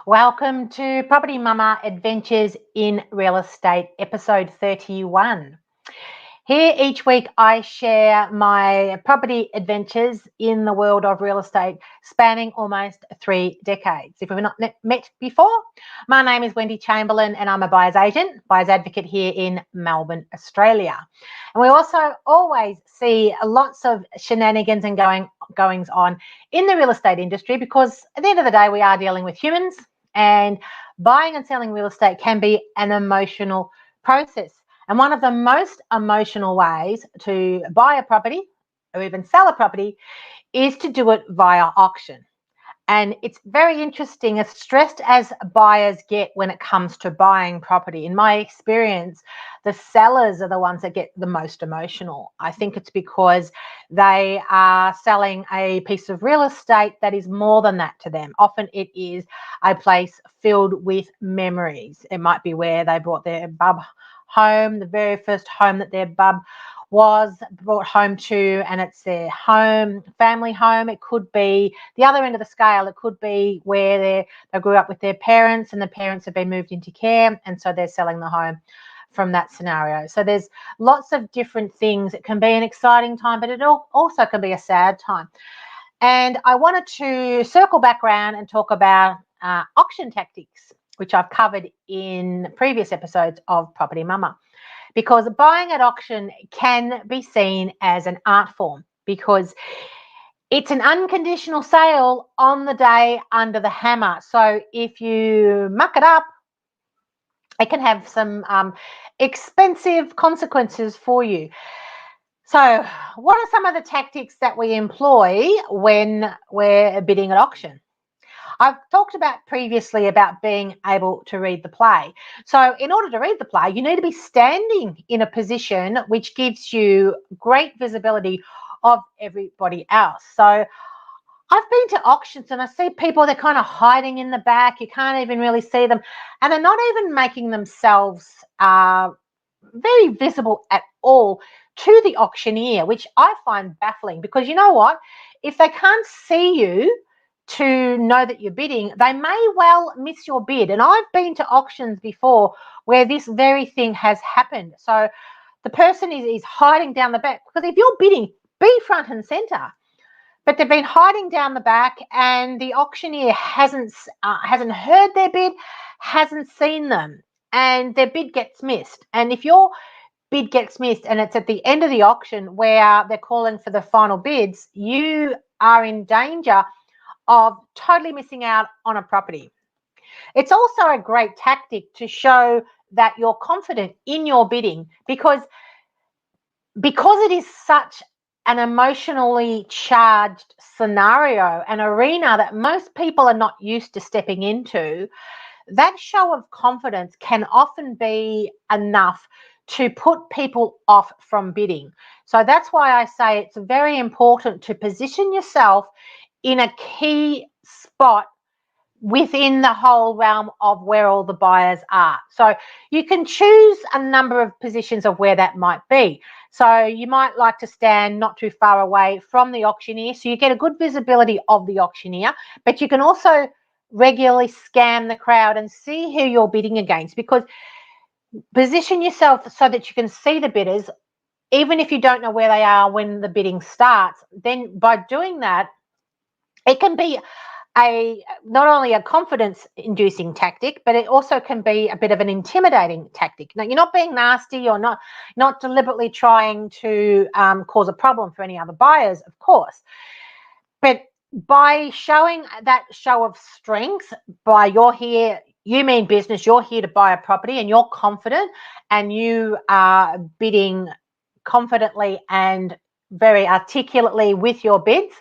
Welcome to Property Mama Adventures in Real Estate, episode 31. Here each week I share my property adventures in the world of real estate spanning almost 3 decades. If we've not met before, my name is Wendy Chamberlain and I'm a buyer's agent, buyer's advocate here in Melbourne, Australia. And we also always see lots of shenanigans and goings on in the real estate industry because at the end of the day we are dealing with humans, and buying and selling real estate can be an emotional process. And one of the most emotional ways to buy a property or even sell a property is to do it via auction. And it's very interesting, as stressed as buyers get when it comes to buying property. In my experience, the sellers are the ones that get the most emotional. I think it's because they are selling a piece of real estate that is more than that to them. Often it is a place filled with memories. It might be where they brought their bub home, the very first home that their bub was brought home to, and it's their home, family home. It could be the other end of the scale. It could be where they grew up with their parents and the parents have been moved into care, and so they're selling the home from that scenario. So there's lots of different things. It can be an exciting time, but it also can be a sad time. And I wanted to circle back around and talk about auction tactics, which I've covered in previous episodes of Property Mama. Because buying at auction can be seen as an art form because it's an unconditional sale on the day under the hammer. So if you muck it up, it can have some expensive consequences for you. So what are some of the tactics that we employ when we're bidding at auction? I've talked about previously about being able to read the play. So in order to read the play, you need to be standing in a position which gives you great visibility of everybody else. So I've been to auctions and I see people, they're kind of hiding in the back. You can't even really see them. And they're not even making themselves very visible at all to the auctioneer, which I find baffling because you know what? If they can't see you to know that you're bidding, they may well miss your bid. And I've been to auctions before where this very thing has happened. So the person is hiding down the back, because if you're bidding, be front and center. But they've been hiding down the back and the auctioneer hasn't heard their bid, hasn't seen them, and their bid gets missed. And if your bid gets missed and it's at the end of the auction where they're calling for the final bids, you are in danger of totally missing out on a property. It's also a great tactic to show that you're confident in your bidding because it is such an emotionally charged scenario, an arena that most people are not used to stepping into. That show of confidence can often be enough to put people off from bidding. So that's why I say it's very important to position yourself in a key spot within the whole realm of where all the buyers are. So you can choose a number of positions of where that might be. So you might like to stand not too far away from the auctioneer so you get a good visibility of the auctioneer, but you can also regularly scan the crowd and see who you're bidding against, because position yourself so that you can see the bidders even if you don't know where they are when the bidding starts. Then by doing that, it can be not only a confidence-inducing tactic, but it also can be a bit of an intimidating tactic. Now, you're not being nasty or not deliberately trying to cause a problem for any other buyers, of course. But by showing that show of strength, by you're here, you mean business, you're here to buy a property and you're confident and you are bidding confidently and very articulately with your bids,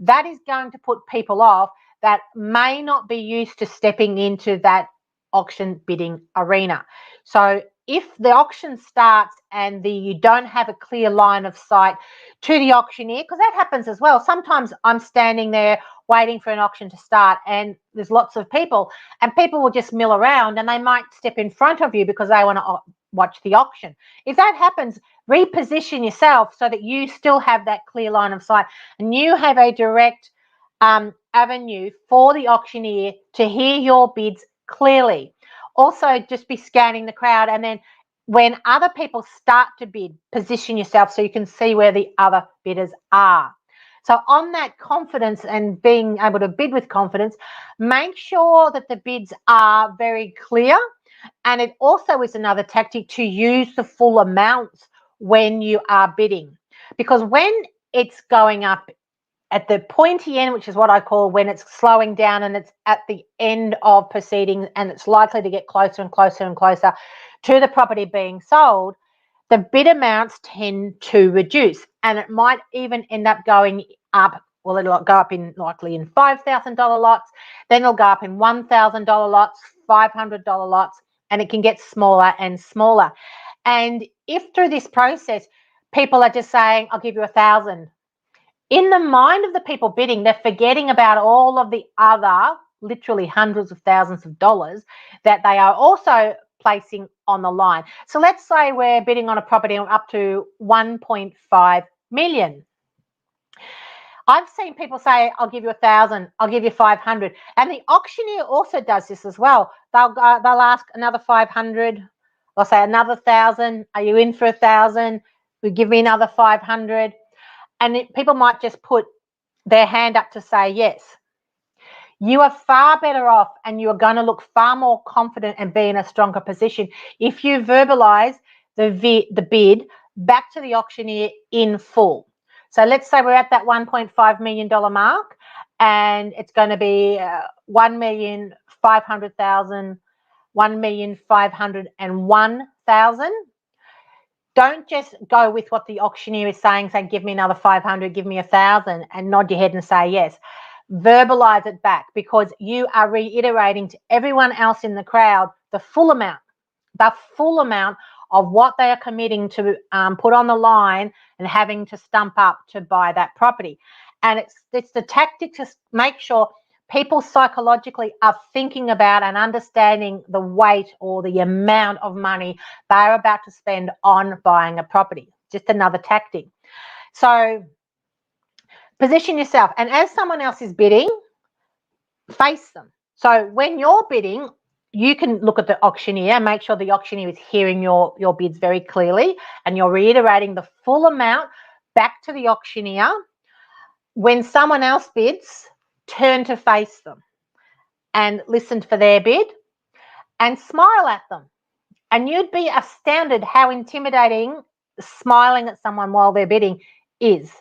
that is going to put people off that may not be used to stepping into that auction bidding arena. So if the auction starts and you don't have a clear line of sight to the auctioneer, because that happens as well. Sometimes I'm standing there waiting for an auction to start and there's lots of people and people will just mill around and they might step in front of you because they want to watch the auction. If that happens, reposition yourself so that you still have that clear line of sight and you have a direct avenue for the auctioneer to hear your bids clearly. Also, just be scanning the crowd, and then when other people start to bid, position yourself so you can see where the other bidders are. So on that confidence and being able to bid with confidence, make sure that the bids are very clear. And it also is another tactic to use the full amounts when you are bidding. Because when it's going up at the pointy end, which is what I call when it's slowing down and it's at the end of proceedings and it's likely to get closer and closer and closer to the property being sold, the bid amounts tend to reduce, and it might even end up going up. Well, it'll go up in likely in $5,000 lots, then it'll go up in $1,000 lots, $500 lots, and it can get smaller and smaller. And if through this process people are just saying, I'll give you 1,000, in the mind of the people bidding, they're forgetting about all of the other, literally hundreds of thousands of dollars that they are also placing on the line. So let's say we're bidding on a property up to 1.5 million. I've seen people say, I'll give you 1,000, I'll give you 500. And the auctioneer also does this as well. They'll ask another 500. They'll say another 1,000. Are you in for 1,000? Will you give me another 500? And people might just put their hand up to say yes. You are far better off, and you are going to look far more confident and be in a stronger position if you verbalize the bid back to the auctioneer in full. So let's say we're at that $1.5 million mark, and it's going to be 1,500,000, 1,501,000. Don't just go with what the auctioneer is saying, say, give me another 500, give me 1,000, and nod your head and say yes. Verbalize it back, because you are reiterating to everyone else in the crowd the full amount of what they are committing to put on the line and having to stump up to buy that property. And it's the tactic to make sure people psychologically are thinking about and understanding the weight or the amount of money they're about to spend on buying a property. Just another tactic. So position yourself, and as someone else is bidding, face them. So when you're bidding, you can look at the auctioneer, make sure the auctioneer is hearing your bids very clearly, and you're reiterating the full amount back to the auctioneer. When someone else bids, turn to face them and listen for their bid and smile at them. And you'd be astounded how intimidating smiling at someone while they're bidding is.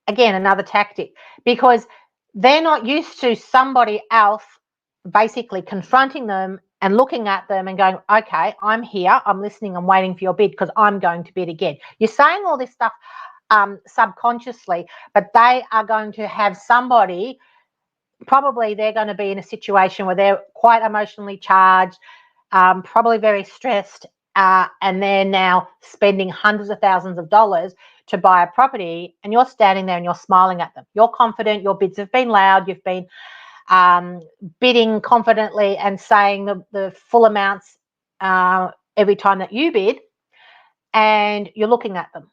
Again, another tactic, because they're not used to somebody else basically confronting them and looking at them and going, okay, I'm here, I'm listening, I'm waiting for your bid because I'm going to bid again. You're saying all this stuff subconsciously, but they are going to have somebody, probably they're going to be in a situation where they're quite emotionally charged, probably very stressed, and they're now spending hundreds of thousands of dollars to buy a property, and you're standing there and you're smiling at them. You're confident, your bids have been loud, you've been bidding confidently and saying the full amounts every time that you bid, and you're looking at them.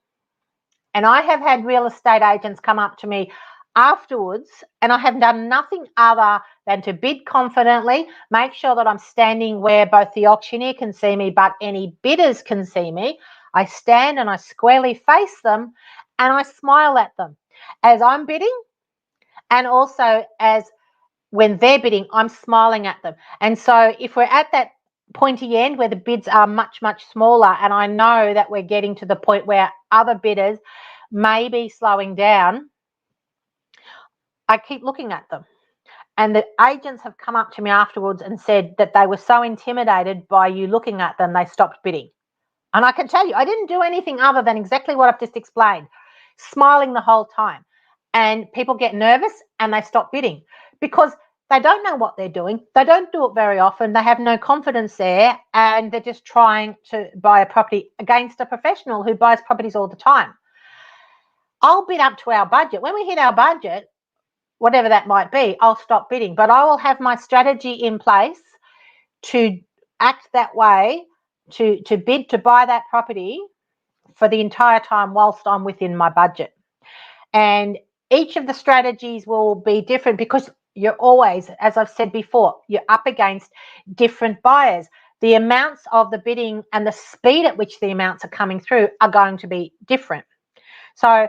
And I have had real estate agents come up to me afterwards, and I have done nothing other than to bid confidently, make sure that I'm standing where both the auctioneer can see me, but any bidders can see me. I stand and I squarely face them, and I smile at them as I'm bidding, and also as when they're bidding, I'm smiling at them. And so if we're at that pointy end where the bids are much, much smaller, and I know that we're getting to the point where other bidders may be slowing down, I keep looking at them. And the agents have come up to me afterwards and said that they were so intimidated by you looking at them, they stopped bidding. And I can tell you, I didn't do anything other than exactly what I've just explained, smiling the whole time. And people get nervous and they stop bidding because they don't know what they're doing. They don't do it very often. They have no confidence there, and they're just trying to buy a property against a professional who buys properties all the time. I'll bid up to our budget. When we hit our budget, whatever that might be, I'll stop bidding. But I will have my strategy in place to act that way, to bid to buy that property for the entire time whilst I'm within my budget. And each of the strategies will be different because you're always, as I've said before, you're up against different buyers. The amounts of the bidding and the speed at which the amounts are coming through are going to be different. So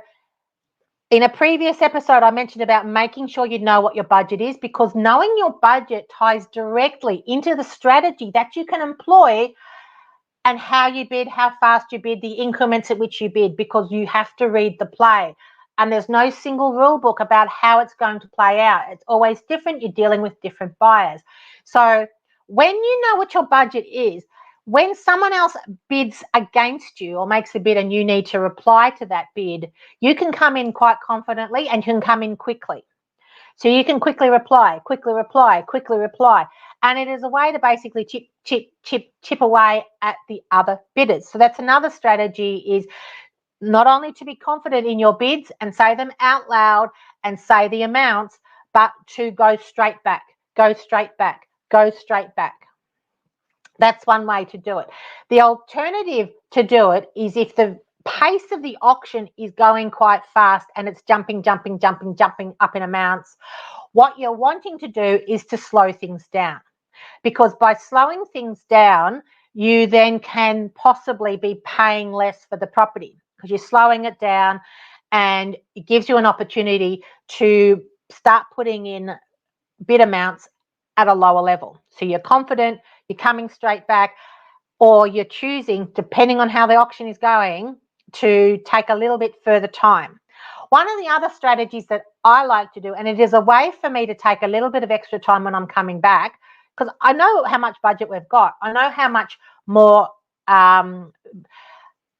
in a previous episode, I mentioned about making sure you know what your budget is, because knowing your budget ties directly into the strategy that you can employ and how you bid, how fast you bid, the increments at which you bid, because you have to read the play. And there's no single rule book about how it's going to play out. It's always different. You're dealing with different buyers. So when you know what your budget is, when someone else bids against you or makes a bid and you need to reply to that bid, you can come in quite confidently and you can come in quickly. So you can quickly reply, quickly reply, quickly reply. And it is a way to basically chip away at the other bidders. So that's another strategy, is not only to be confident in your bids and say them out loud and say the amounts, but to go straight back, go straight back, go straight back. That's one way to do it. The alternative to do it is if the pace of the auction is going quite fast and it's jumping up in amounts, what you're wanting to do is to slow things down, because by slowing things down, you then can possibly be paying less for the property because you're slowing it down, and it gives you an opportunity to start putting in bid amounts at a lower level. So you're confident, you're coming straight back, or you're choosing, depending on how the auction is going, to take a little bit further time. One of the other strategies that I like to do, and it is a way for me to take a little bit of extra time when I'm coming back, because I know how much budget we've got, I know how much more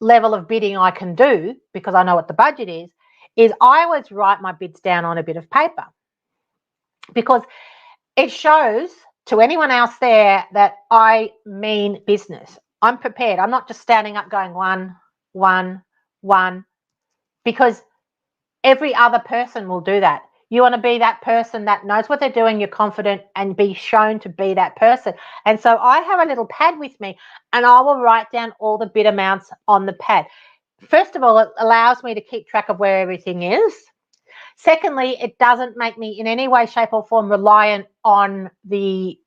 level of bidding I can do because I know what the budget is I always write my bids down on a bit of paper, because it shows to anyone else there that I mean business. I'm prepared. I'm not just standing up going one, because every other person will do that. You want to be that person that knows what they're doing, you're confident, and be shown to be that person. And so I have a little pad with me, and I will write down all the bid amounts on the pad. First of all, it allows me to keep track of where everything is. Secondly, it doesn't make me in any way, shape or form reliant on the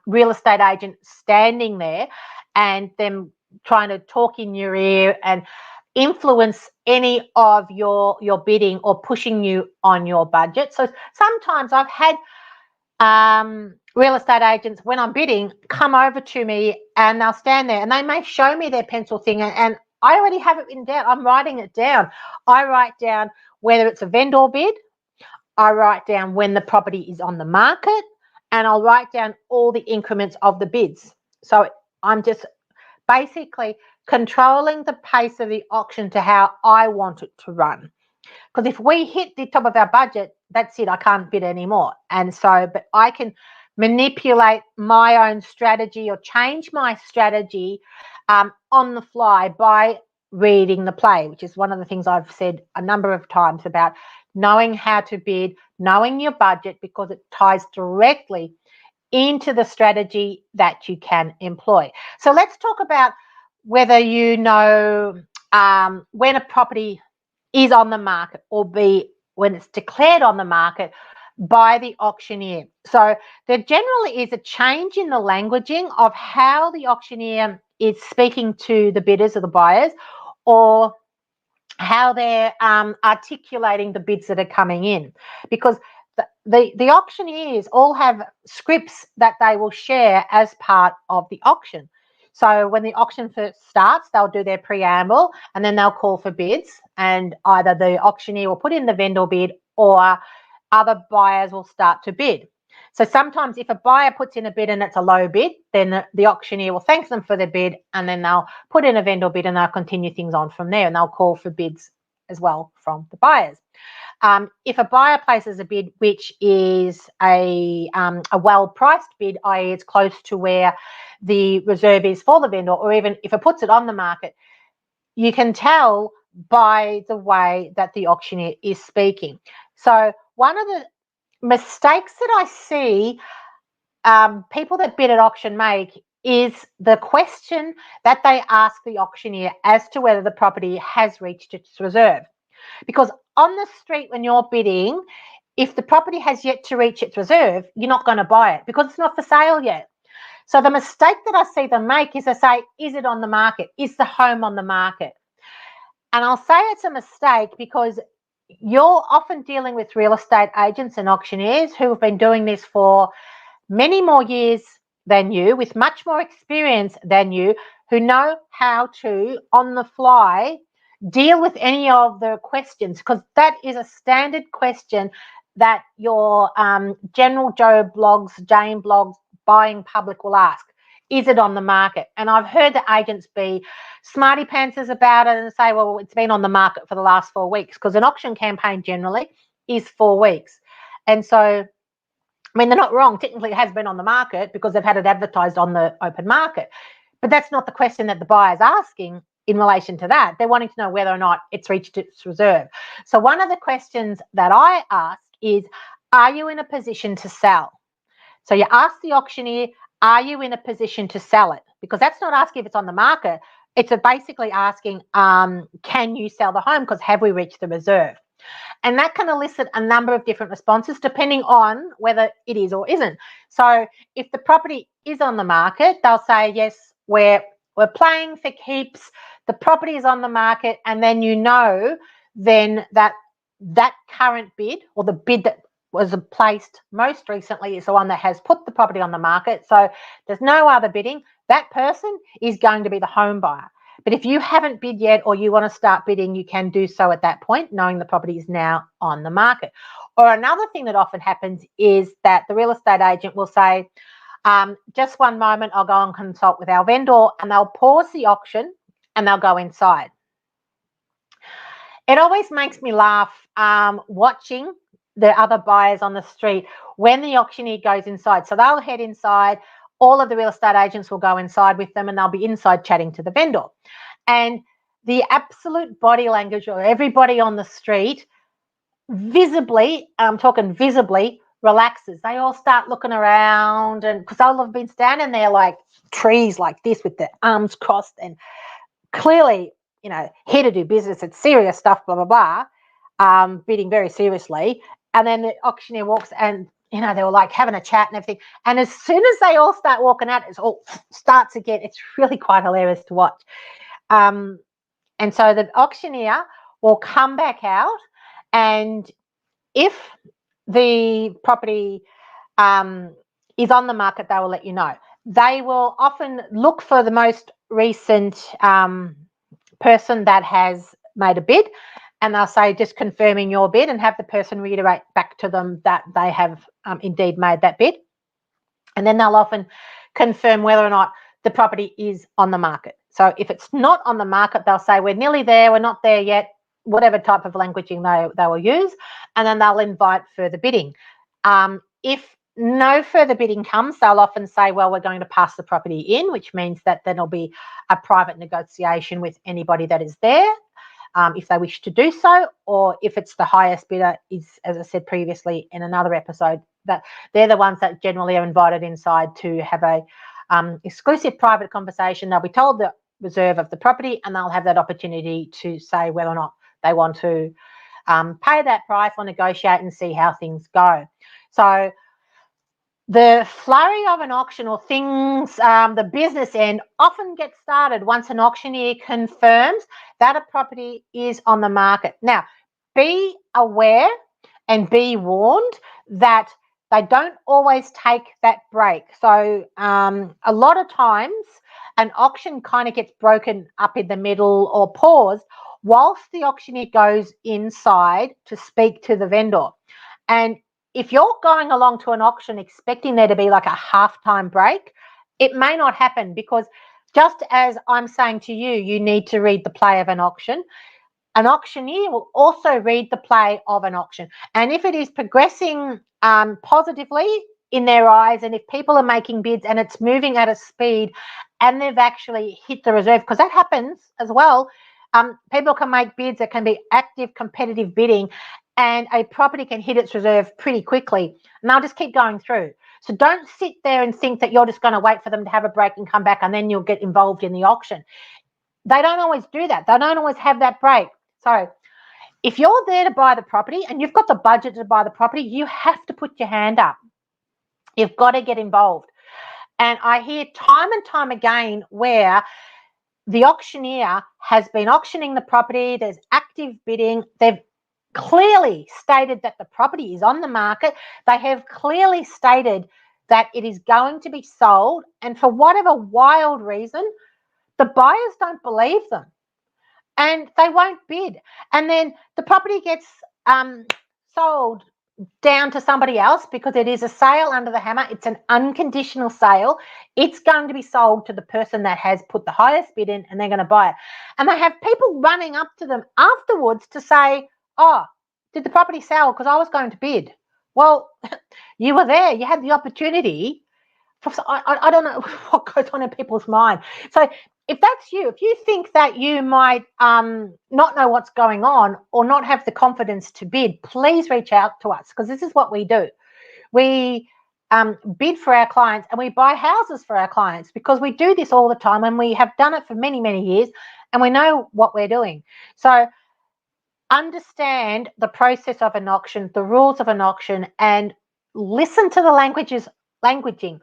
real estate agent standing there and them trying to talk in your ear and influence any of your bidding or pushing you on your budget. So sometimes I've had real estate agents, when I'm bidding, come over to me and they'll stand there and they may show me their pencil thing, and I already have it written down. I'm writing it down. I write down whether it's a vendor bid, I write down when the property is on the market, and I'll write down all the increments of the bids. So I'm just basically controlling the pace of the auction to how I want it to run. Because if we hit the top of our budget, that's it, I can't bid anymore. And so, but I can manipulate my own strategy or change my strategy on the fly by reading the play, which is one of the things I've said a number of times about knowing how to bid, knowing your budget, because it ties directly into the strategy that you can employ. So let's talk about whether you know when a property is on the market, or when it's declared on the market by the auctioneer. So there generally is a change in the languaging of how the auctioneer is speaking to the bidders or the buyers, or how they're articulating the bids that are coming in, because the auctioneers all have scripts that they will share as part of the auction. So when the auction first starts, they'll do their preamble and then they'll call for bids, and either the auctioneer will put in the vendor bid or other buyers will start to bid. So sometimes if a buyer puts in a bid and it's a low bid, then the auctioneer will thank them for their bid, and then they'll put in a vendor bid and they'll continue things on from there, and they'll call for bids as well from the buyers. If a buyer places a bid which is a well-priced bid, i.e. it's close to where the reserve is for the vendor, or even if it puts it on the market, you can tell by the way that the auctioneer is speaking. So one of the mistakes that I see people that bid at auction make is the question that they ask the auctioneer as to whether the property has reached its reserve. Because on the street when you're bidding, if the property has yet to reach its reserve, you're not going to buy it because it's not for sale yet. So the mistake that I see them make is they say, is it on the market? Is the home on the market? And I'll say it's a mistake because you're often dealing with real estate agents and auctioneers who have been doing this for many more years than you, with much more experience than you, who know how to, on the fly, deal with any of the questions, because that is a standard question that your General Joe blogs, Jane blogs, buying public will ask. Is it on the market? And I've heard the agents be smarty pantsers about it and say, well, it's been on the market for the last 4 weeks, because an auction campaign generally is 4 weeks. And so, I mean, they're not wrong. Technically, it has been on the market because they've had it advertised on the open market. But that's not the question that the buyer's asking in relation to that. They're wanting to know whether or not it's reached its reserve. So one of the questions that I ask is, are you in a position to sell? So you ask the auctioneer, are you in a position to sell it? Because that's not asking if it's on the market. It's basically asking, can you sell the home? Because have we reached the reserve? And that can elicit a number of different responses depending on whether it is or isn't. So if the property is on the market, they'll say, yes, we're playing for keeps, the property is on the market, and then you know then that current bid, or the bid that was placed most recently, is the one that has put the property on the market. So there's no other bidding. That person is going to be the home buyer. But if you haven't bid yet, or you want to start bidding, you can do so at that point, knowing the property is now on the market. Or another thing that often happens is that the real estate agent will say, just one moment, I'll go and consult with our vendor, and they'll pause the auction and they'll go inside. It always makes me laugh watching the other buyers on the street when the auctioneer goes inside. So they'll head inside, all of the real estate agents will go inside with them, and they'll be inside chatting to the vendor. And the absolute body language of everybody on the street visibly, I'm talking visibly, relaxes. They all start looking around, and because they'll have been standing there like trees like this with their arms crossed and clearly, you know, here to do business, it's serious stuff, blah, blah, blah, bidding very seriously. And then the auctioneer walks, and, you know, they were like having a chat and everything. And as soon as they all start walking out, it all starts again. It's really quite hilarious to watch. And so the auctioneer will come back out, and if the property is on the market, they will let you know. They will often look for the most recent person that has made a bid, and they'll say, just confirming your bid, and have the person reiterate back to them that they have indeed made that bid. And then they'll often confirm whether or not the property is on the market. So if it's not on the market, they'll say, we're nearly there, we're not there yet, whatever type of languaging they will use, and then they'll invite further bidding. If no further bidding comes, they'll often say, well, we're going to pass the property in, which means that then there'll be a private negotiation with anybody that is there, if they wish to do so, or if it's the highest bidder is, as I said previously in another episode, that they're the ones that generally are invited inside to have a exclusive private conversation. They'll be told the reserve of the property, and they'll have that opportunity to say whether or not they want to pay that price or negotiate and see how things go. So the flurry of an auction, or things, the business end, often gets started once an auctioneer confirms that a property is on the market. Now, be aware and be warned that they don't always take that break. So a lot of times an auction kind of gets broken up in the middle or paused whilst the auctioneer goes inside to speak to the vendor. And if you're going along to an auction expecting there to be like a halftime break, it may not happen, because just as I'm saying to you, you need to read the play of an auctioneer will also read the play of an auction. And if it is progressing positively in their eyes, and if people are making bids and it's moving at a speed and they've actually hit the reserve, because that happens as well. People can make bids, that can be active competitive bidding, and a property can hit its reserve pretty quickly, and they'll just keep going through. So don't sit there and think that you're just going to wait for them to have a break and come back and then you'll get involved in the auction. They don't always do that. They don't always have that break. So If you're there to buy the property and you've got the budget to buy the property, you have to put your hand up. You've got to get involved. And I hear time and time again where the auctioneer has been auctioning the property, there's active bidding, they've clearly stated that the property is on the market, they have clearly stated that it is going to be sold, and for whatever wild reason, the buyers don't believe them and they won't bid. And then the property gets sold down to somebody else because it is a sale under the hammer. It's an unconditional sale. It's going to be sold to the person that has put the highest bid in, and they're going to buy it. And they have people running up to them afterwards to say, oh, did the property sell? Because I was going to bid. Well, you were there. You had the opportunity. I don't know what goes on in people's mind. So if that's you, if you think that you might not know what's going on or not have the confidence to bid, please reach out to us, because this is what we do. We bid for our clients and we buy houses for our clients, because we do this all the time and we have done it for many, many years and we know what we're doing. So understand the process of an auction, the rules of an auction, and listen to the languaging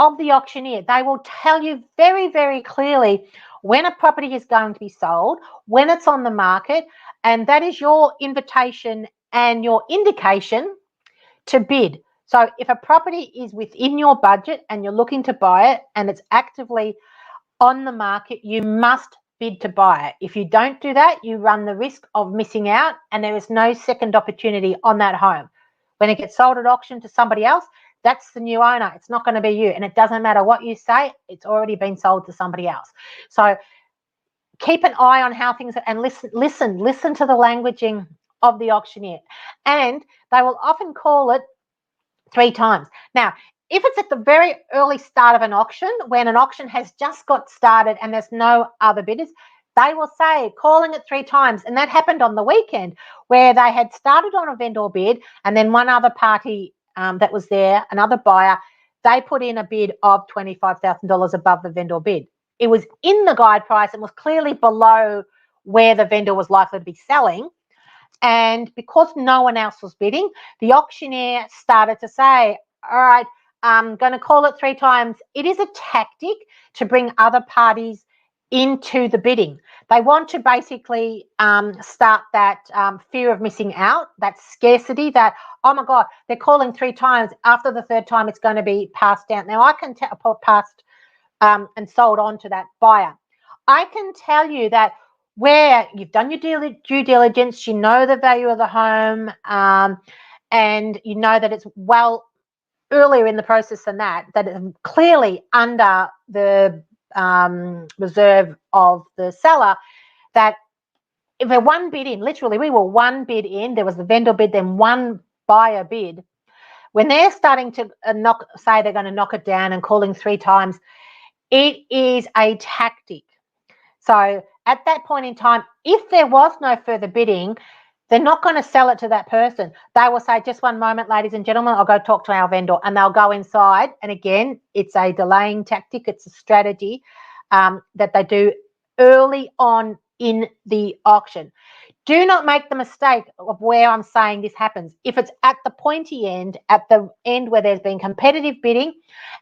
of the auctioneer. They will tell you very, very clearly when a property is going to be sold, when it's on the market, and that is your invitation and your indication to bid. So if a property is within your budget and you're looking to buy it and it's actively on the market, you must bid to buy it. If you don't do that, you run the risk of missing out, and there is no second opportunity on that home. When it gets sold at auction to somebody else, that's the new owner. It's not going to be you. And it doesn't matter what you say, it's already been sold to somebody else. So keep an eye on how things are, and listen to the languaging of the auctioneer. And they will often call it 3 times. Now, if it's at the very early start of an auction, when an auction has just got started and there's no other bidders, they will say calling it 3 times. And that happened on the weekend, where they had started on a vendor bid, and then one other party that was there, another buyer, they put in a bid of $25,000 above the vendor bid. It was in the guide price and was clearly below where the vendor was likely to be selling. And because no one else was bidding, the auctioneer started to say, all right, I'm going to call it 3 times. It is a tactic to bring other parties into the bidding. They want to basically start that fear of missing out, that scarcity, that, oh my God, they're calling 3 times. After the 3rd time, it's going to be passed down. Now, I can passed and sold on to that buyer. I can tell you that where you've done your due diligence, you know the value of the home, and you know that it's well earlier in the process than that it's clearly under the reserve of the seller, that if we're one bid in, literally we were one bid in, there was the vendor bid, then one buyer bid. When they're starting to say they're going to knock it down and calling 3 times, it is a tactic. So at that point in time, if there was no further bidding, they're not going to sell it to that person. They will say, just one moment, ladies and gentlemen, I'll go talk to our vendor, and they'll go inside. And again, it's a delaying tactic. It's a strategy that they do early on in the auction. Do not make the mistake of where I'm saying this happens. If it's at the pointy end, at the end where there's been competitive bidding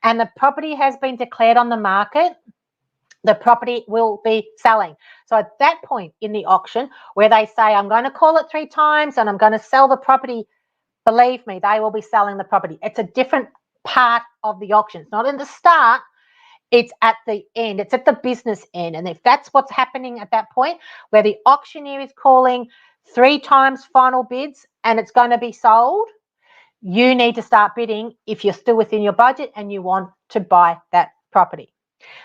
and the property has been declared on the market, the property will be selling. So at that point in the auction where they say, I'm going to call it 3 times and I'm going to sell the property, believe me, they will be selling the property. It's a different part of the auction. It's not in the start. It's at the end. It's at the business end. And if that's what's happening at that point, where the auctioneer is calling 3 times final bids and it's going to be sold, you need to start bidding if you're still within your budget and you want to buy that property.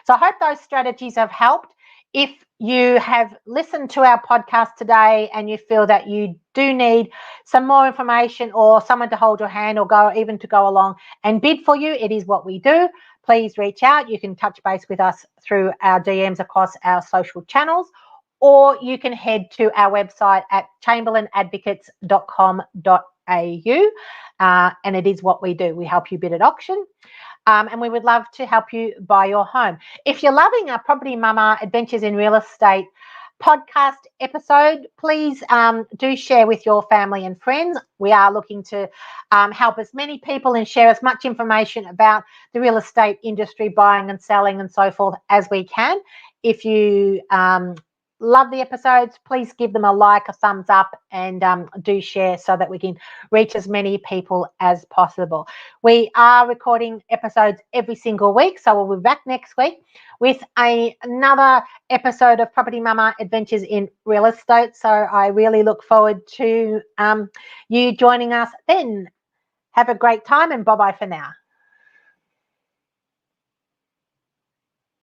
So I hope those strategies have helped. If you have listened to our podcast today and you feel that you do need some more information or someone to hold your hand or even to go along and bid for you, it is what we do. Please reach out. You can touch base with us through our DMs across our social channels, or you can head to our website at chamberlainadvocates.com.au, and it is what we do. We help you bid at auction. And we would love to help you buy your home. If you're loving our Property Mama Adventures in Real Estate podcast episode, please do share with your family and friends. We are looking to help as many people and share as much information about the real estate industry, buying and selling and so forth as we can. If you love the episodes, please give them a like, a thumbs up, and do share so that we can reach as many people as possible. We are recording episodes every single week, so we'll be back next week with another episode of Property Mama Adventures in Real Estate. So I really look forward to you joining us then. Have a great time, and bye-bye for now.